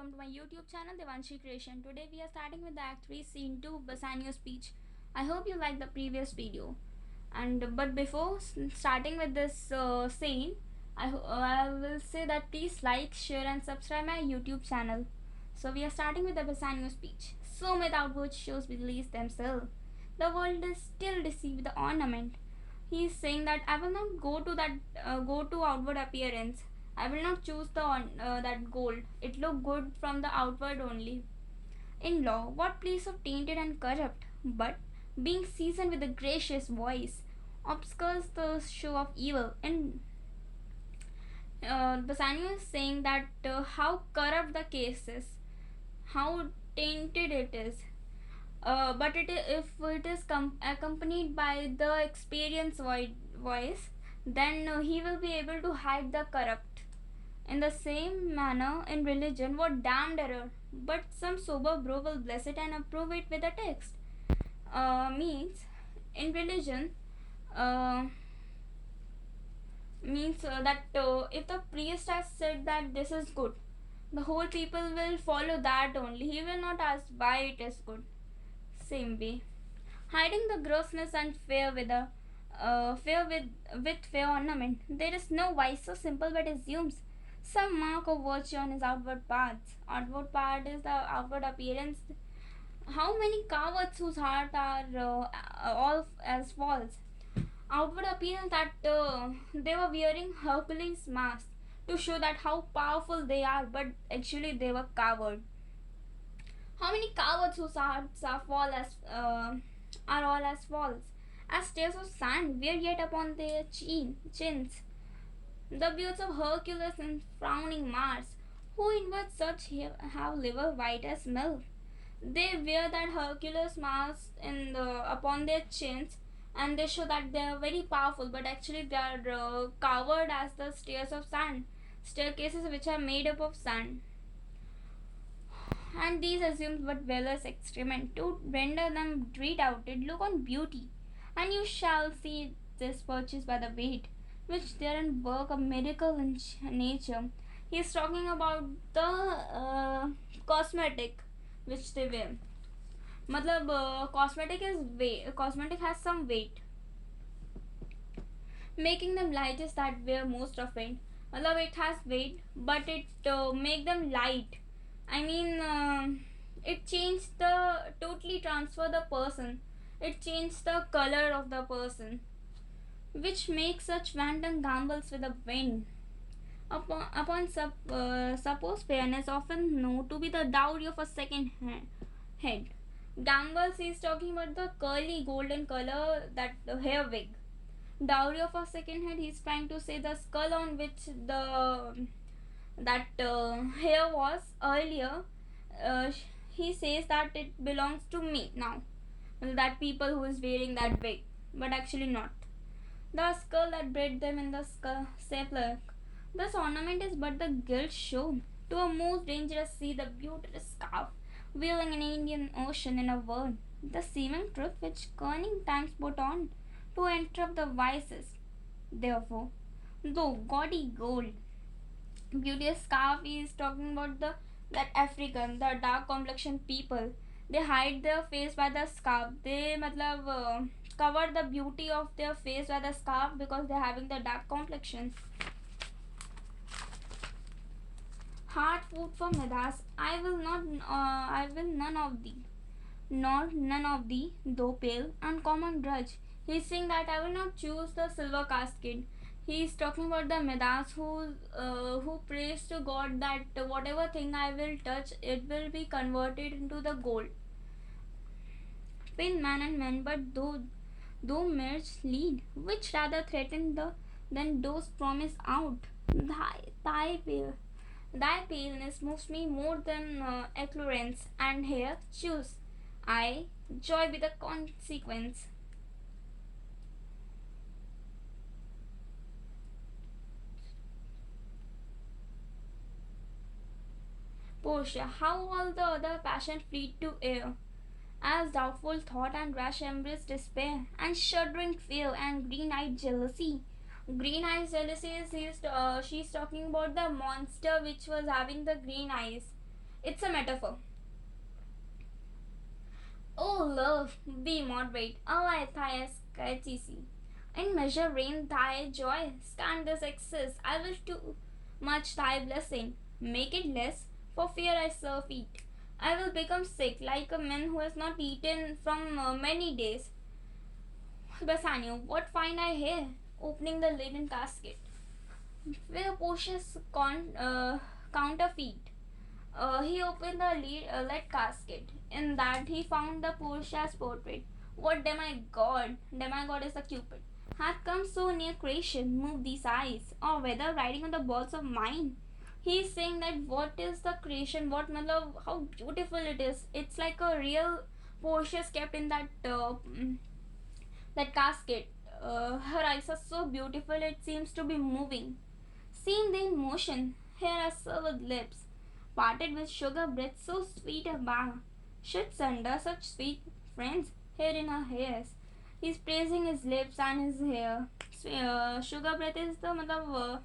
welcome to my YouTube channel Devanshi Creation. Today we are starting with the Act 3 Scene 2 Bassanio speech. I hope you liked the previous video. But before starting with this scene, I will say that please like, share and subscribe my YouTube channel. So we are starting with the Bassanio speech. So without words shows believe themselves. The world is still deceived with the ornament. He is saying that I will not go to outward appearance. I will not choose that gold. It look good from the outward only. In law, what place of tainted and corrupt, but being seasoned with a gracious voice, obscures the show of evil. And Bassanio is saying that how corrupt the case is, how tainted it is. But if it is accompanied by the experienced voice, then he will be able to hide the corrupt. In the same manner, in religion, what damned error, but some sober bro will bless it and approve it with a text. Means in religion, uh, means that if the priest has said that this is good, the whole people will follow that only. He will not ask why it is good. Same way, hiding the grossness and fear with a fear with fair ornament. There is no vice so simple but assumes some mark of virtue on his outward parts. Outward part is the outward appearance. How many cowards whose heart are all as false? Outward appearance that they were wearing Hercules mask to show that how powerful they are, but actually they were coward. How many cowards whose hearts are all as false as tears of sand wear yet upon their chins? The beards of Hercules and frowning Mars, who invert such have liver white as milk. They wear that Hercules mask upon their chins, and they show that they are very powerful, but actually they are covered as the stairs of sand, staircases which are made up of sand. And these assumes but dwellers excrement to render them redoubted. Look on beauty, and you shall see this purchased by the weight, which therein work a miracle in nature. He is talking about the cosmetic which they wear. Matlab cosmetic has some weight, making them light is that wear most of it. Matlab it has weight, but it make them light. I mean, it changed the totally transfer the person. It changed the color of the person, which makes such wanton gambles with the wind. Suppose fairness, often known to be the dowry of a second head. Gambles is talking about the curly golden color, that hair wig. Dowry of a second head, he's trying to say the skull on which that hair was earlier. He says that it belongs to me now. That people who is wearing that wig, but actually not. The skull that bred them in the sepulchre. This ornament is but the gilt show. To a most dangerous sea, the beauteous scarf, wheeling an Indian Ocean in a word. The seeming truth which cunning times put on to interrupt the vices. Therefore, though gaudy gold, beauteous scarf is talking about that African, the dark complexion people. They hide their face by the scarf. They cover the beauty of their face by the scarf because they're having the dark complexion. Hard food for Midas. I will none of thee, nor none of thee, though pale and common drudge. He's saying that I will not choose the silver casket. He is talking about the Midas who prays to God that whatever thing I will touch, it will be converted into the gold. Twin man and man, but though merge lead, which rather threaten than those promise out. Thy paleness moves me more than eclorence, and here choose I joy with the consequence. Portia, how all the other passion fleet to air, as doubtful thought and rash embrace despair, and shuddering fear and green-eyed jealousy. Green-eyed jealousy is she's talking about the monster which was having the green eyes. It's a metaphor. Oh love, be moderate, ally thy ICSE. In measure reign thy joy, scan this excess, I will too much thy blessing. Make it less, for fear I serve eat. I will become sick like a man who has not eaten from many days. Bassanio, what find I here? Opening the lid and casket. Where Portia's counterfeit. He opened the lead casket. In that, he found the Portia's portrait. What demigod is a cupid. Hath come so near creation, move these eyes, or whether riding on the balls of mine. He is saying that what is the creation, what matlab, how beautiful it is. It's like a real Portia's kept in that casket. Her eyes are so beautiful, it seems to be moving. Seeing the in motion, here are served lips, parted with sugar breath so sweet a bar. Should sunder such sweet friends here in her hairs. He's praising his lips and his hair. Sugar breath is the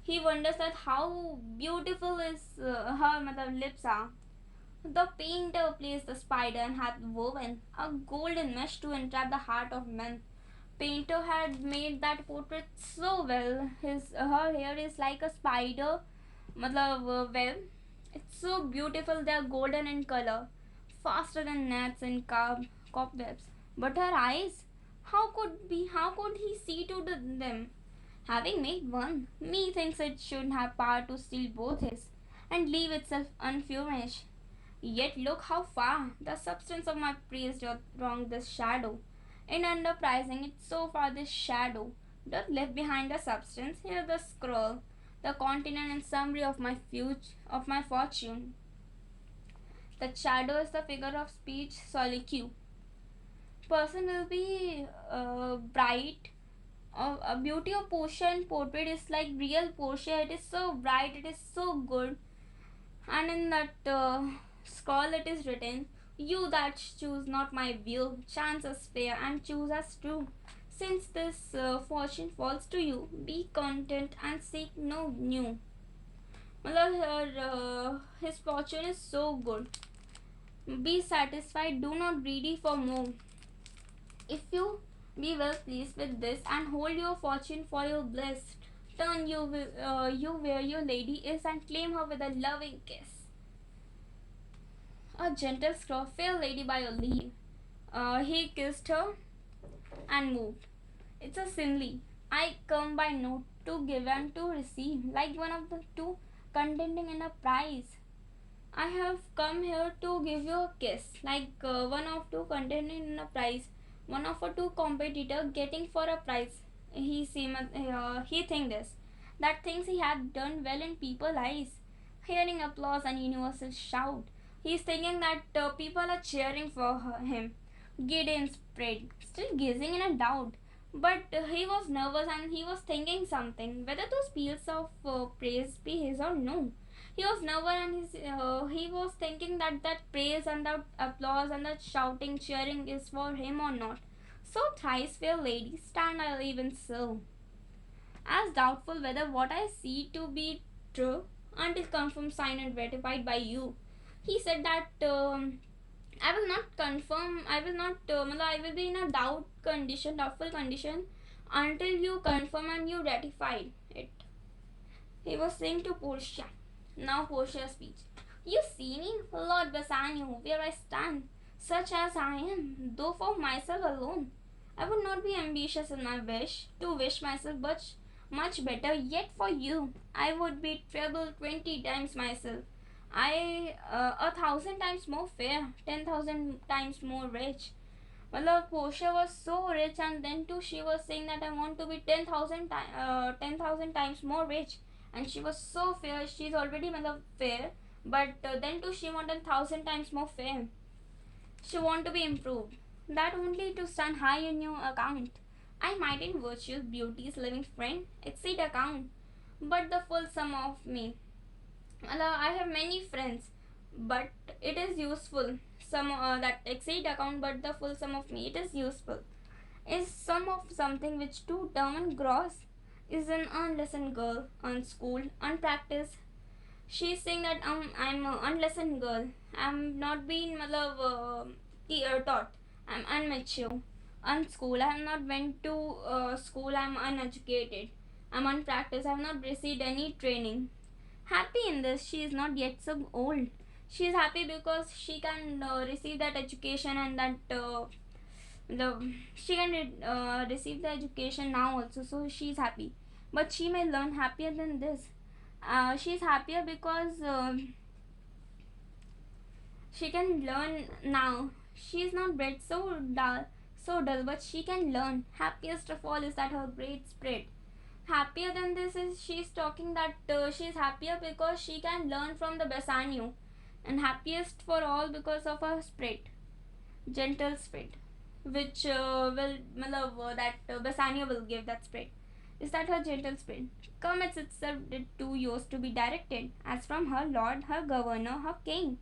he wonders that how beautiful is her lips are. The painter plays the spider and hath woven a golden mesh to entrap the heart of men. Painter had made that portrait so well. Her hair is like a spider web. It's so beautiful. They are golden in color, faster than gnats and cobwebs. But her eyes, how could he see to them? Having made one, methinks it should have power to steal both his, and leave itself unfurnished. Yet look how far the substance of my praise doth wrong this shadow. In underprizing it so far this shadow doth leave behind the substance, here the scroll, the continent and summary of my fortune. The shadow is the figure of speech solitude. Person will be bright. A beauty of Portia and portrait is like real Portia. It is so bright. It is so good. And in that scroll it is written, "You that choose not my view, chance as fair and choose as true. Since this fortune falls to you, be content and seek no new." His fortune is so good. Be satisfied, do not greedy for more. If you be well pleased with this and hold your fortune for your bliss, turn you where your lady is and claim her with a loving kiss. A gentle scrawl, fair lady, by your leave. He kissed her and moved. It's a simile. I come by note to give and to receive, like one of the two contending in a prize. I have come here to give you a kiss, like one of two contending in a prize, one of a two competitor getting for a prize. He think this, that things he had done well in people's eyes. Hearing applause and universal shout, he is thinking that people are cheering for him. Gideon spread, still gazing in a doubt. But he was nervous and he was thinking something, whether those peals of praise be his or no. He was nervous and he was thinking that that praise and that applause and that shouting, cheering is for him or not. So thrice fair lady, stand I even so, as doubtful whether what I see to be true, until confirmed, signed and ratified by you. He said that I will not confirm, I will not, I will be in a doubtful condition until you confirm and you ratify it. He was saying to Portia. Now Portia's speech. You see me, Lord Bassanio, where I stand, such as I am, though for myself alone. I would not be ambitious in my wish, to wish myself but much better, yet for you, I would be treble 20 times myself. I 1,000 times more fair, 10,000 times more rich. Well, Portia was so rich, and then too she was saying that I want to be 10,000 times more rich, and she was so fair. She's already fair, but then too she wanted 1,000 times more fair. She want to be improved. That only to stand high in your account. I might in virtues, beauties, living friend, exceed account, but the full sum of me. I have many friends, but it is useful. Some that exceed account, but the full sum of me, it is useful. Is sum of something which to term and gross is an unlistened girl, unschooled, unpracticed. She's saying that I'm an unlessoned girl. I'm not being taught. I'm unmature, unschooled. I have not went to school. I'm uneducated. I'm unpracticed. I have not received any training. Happy in this, she is not yet so old. She is happy because she can receive that education, and that she can receive the education now also. So she is happy, but she may learn happier than this. She is happier because she can learn now. She is not bred so dull, but she can learn. Happiest of all is that her great spirit. Happier than this is she's talking that she's happier because she can learn from the Bassanio, and happiest for all because of her spirit, gentle spirit, which will that Bassanio will give that spirit. Is that her gentle spirit commits itself to yours to be directed as from her lord, her governor, her king.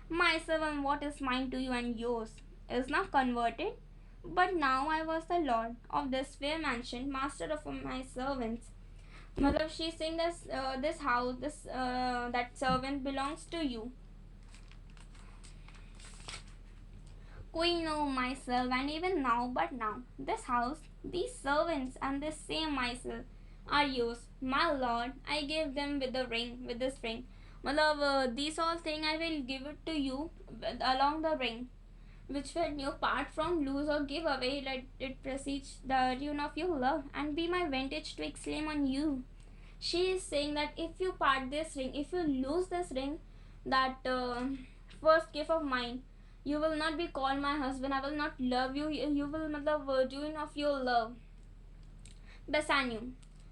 My servant, what is mine to you and yours is not converted. But now I was the lord of this fair mansion, master of my servants. Mother, she's saying this house, this that servant belongs to you. Queen of myself, and even now, but now, this house, these servants, and this same myself are yours, my lord. I gave them with the ring, with this ring. Mother, these all things I will give it to you along the ring, which when you part from, lose or give away, let it presage the ruin of your love, and be my vantage to exclaim on you. She is saying that if you part this ring, if you lose this ring, that first gift of mine, you will not be called my husband. I will not love you. You will ruin of your love. Bassanio,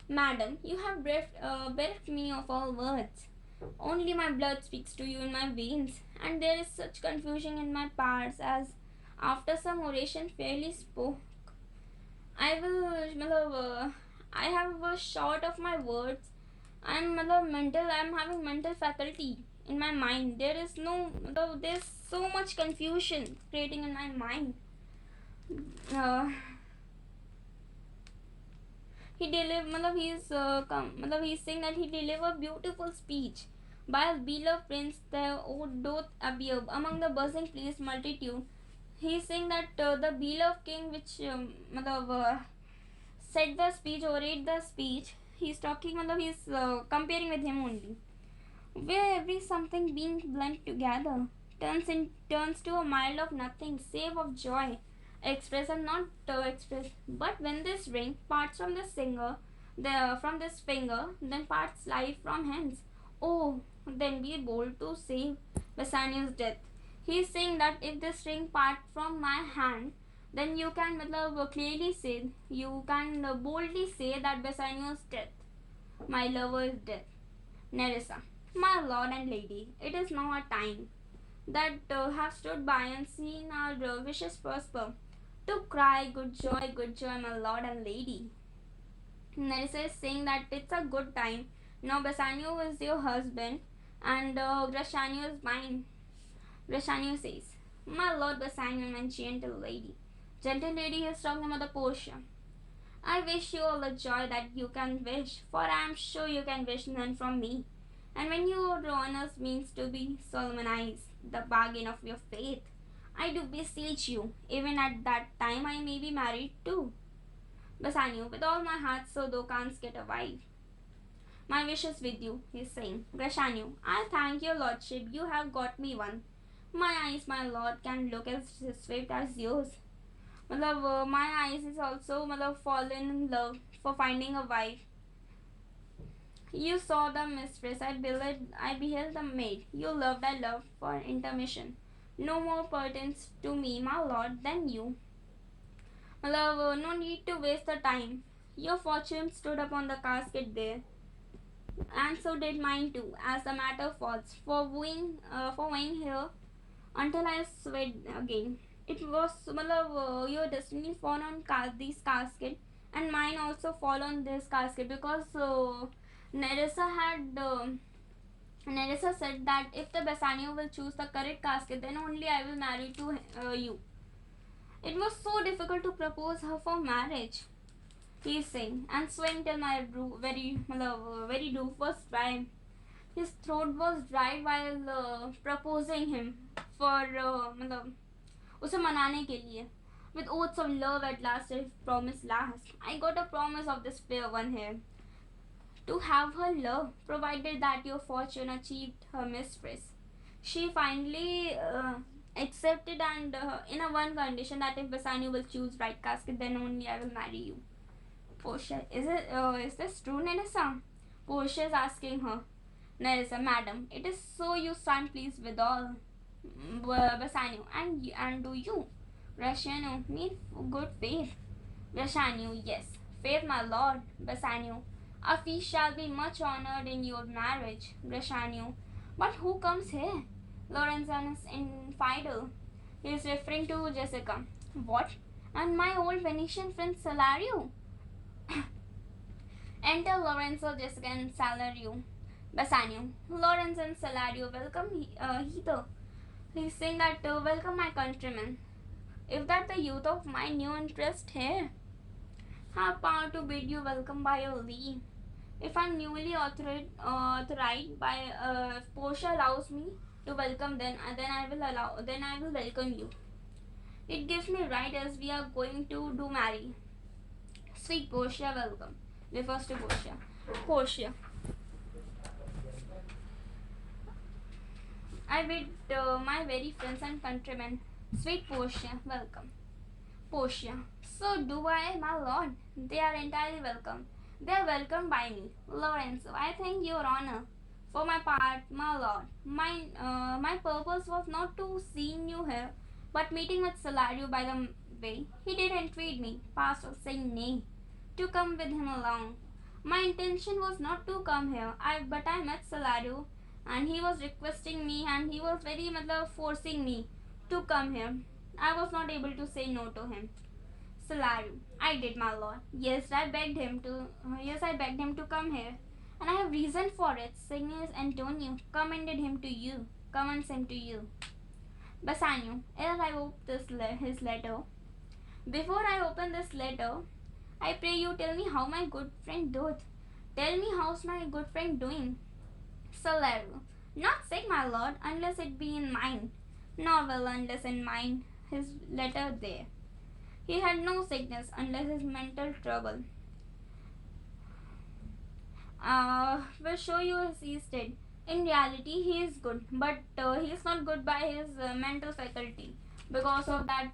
madam, you have bereft me of all words. Only my blood speaks to you in my veins, and there is such confusion in my parts as, after some oration fairly spoke, I will, I have short of my words. I'm having mental faculty in my mind. There is no, there's so much confusion creating in my mind. Uh, he's saying that he delivered beautiful speech by his beloved prince, the doth appear among the buzzing pleased multitude. He's saying that the beloved king, which said the speech, orate the speech. He's talking, he's comparing with him only. Where every something being blent together turns to a mile of nothing save of joy, express and not express. But when this ring parts from the singer, from this finger, then parts life from hence. Oh, then be bold to save Bassanio's death. He is saying that if this ring part from my hand, then you can clearly say, you can boldly say that Bassanio's death, my lover is dead. Nerissa, my lord and lady, it is now a time that have stood by and seen our wishes prosper, to cry good joy, my lord and lady. Nerissa is saying that it's a good time. Now Bassanio is your husband, and Grashanio is mine. Grashanio says, my lord Bassanio, my gentle lady. Gentle lady is talking about the Portia. I wish you all the joy that you can wish, for I am sure you can wish none from me. And when your honors means to be solemnized, the bargain of your faith, I do beseech you, even at that time I may be married too. Bassanio, with all my heart, so thou canst get a wife. My wish is with you, he is saying. Bassanio, I thank your lordship, you have got me one. My eyes, my lord, can look as swift as yours. My eyes is also fallen in love for finding a wife. You saw the mistress, I beheld the maid. You loved, I loved for intermission. No more pertains to me, my lord, than you. No need to waste the time. Your fortune stood upon the casket there, and so did mine too, as the matter falls. For wooing here until I sweat again. It was your destiny fall on this casket, and mine also fall on this casket, because Nerissa said that if the Bassanio will choose the correct casket, then only I will marry to you. It was so difficult to propose her for marriage, he is saying, and swing till my very roof was dry. his throat was dry while proposing him for मतलब उसे मनाने के लिए. With oaths of love at last, I promised last. I got a promise of this fair one here. To have her love, provided that your fortune achieved her mistress. She finally accepted, and in a one condition, that if Bassanio will choose right casket, then only I will marry you. Portia, is this true, Nerissa? Portia is asking her. Nerissa, madam, it is so you stand pleased with all. Bassanio, and do you? Bassanio, me good faith. Bassanio, yes, faith, my lord. Bassanio, a fee shall be much honored in your marriage. Bassanio, but who comes here? Lorenzo is infidel. He is referring to Jessica. What? And my old Venetian friend Salario. Enter Lorenzo, Jessica, and Salario. Bassanio, Lorenzo and Salario, welcome hither. He's saying that welcome my countrymen. If that the youth of my new interest here, have power to bid you welcome by your leave. If I'm newly authorized by if Portia allows me to welcome, then I will welcome you. It gives me right as we are going to do marry. Sweet Portia, welcome. Refers to Portia. Portia. I bid my very friends and countrymen. Sweet Portia, welcome. Portia. So do I, my lord. They are entirely welcome. They are welcomed by me. Lorenzo, I thank your honor. For my part, my lord, my purpose was not to see you here, but meeting with Salario by the way. He did entreat me, pastor saying nay, to come with him along. My intention was not to come here, but I met Salario, and he was requesting me, and he was very forcing me to come here. I was not able to say no to him. Salario, I did, my lord. Yes, I begged him to come here, and I have reason for it. Signus Antonio commended him to you, commends him to you. Bassanio, ere I open his letter. Before I open this letter, I pray you tell me how my good friend doth. Tell me how's my good friend doing. Salario, not sick, my lord, unless it be in mind, nor well unless in mind. His letter there. He had no sickness unless his mental trouble. Will show you as he said. In reality, he is good, but he is not good by his mental faculty. Because of that,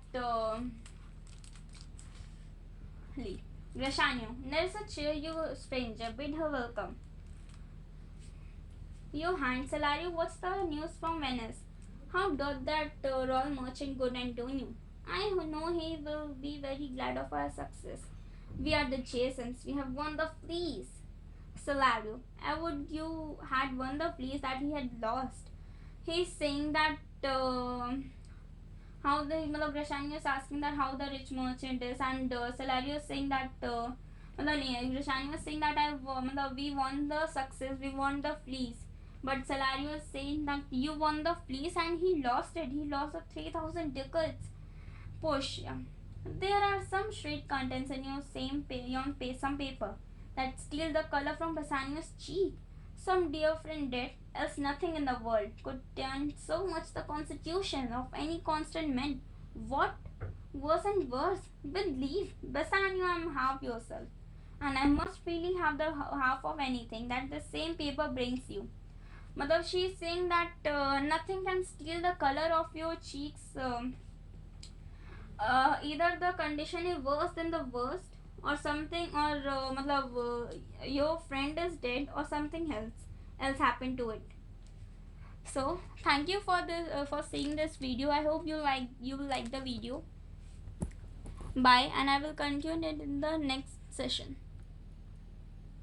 Bassanio, there's a cheer, you stranger. Bid her welcome. Your hand, Salario, what's the news from Venice? How doth that royal merchant good Antonio? I know he will be very glad of our success. We are the Jasons. We have won the fleece. Salario, I would you had won the fleece that he had lost. He's saying that how the Bassanio is asking that how the rich merchant is, and Salario is saying that Bassanio is saying that we won the success, we won the fleece. But Salario is saying that you won the fleece and he lost it. He lost the 3,000 ducats. Portia, there are some shred contents in your some paper that steal the color from Bassanio's cheek. Some dear friend did, else nothing in the world could turn so much the constitution of any constant man. What? Worse and worse. With leave, Bassanio, I am half yourself, and I must really have the half of anything that the same paper brings you. She is saying that nothing can steal the color of your cheeks. Either the condition is worse than the worst, or something, or your friend is dead, or something else happened to it. So thank you for this for seeing this video. I hope you will like the video. Bye, and I will continue it in the next session.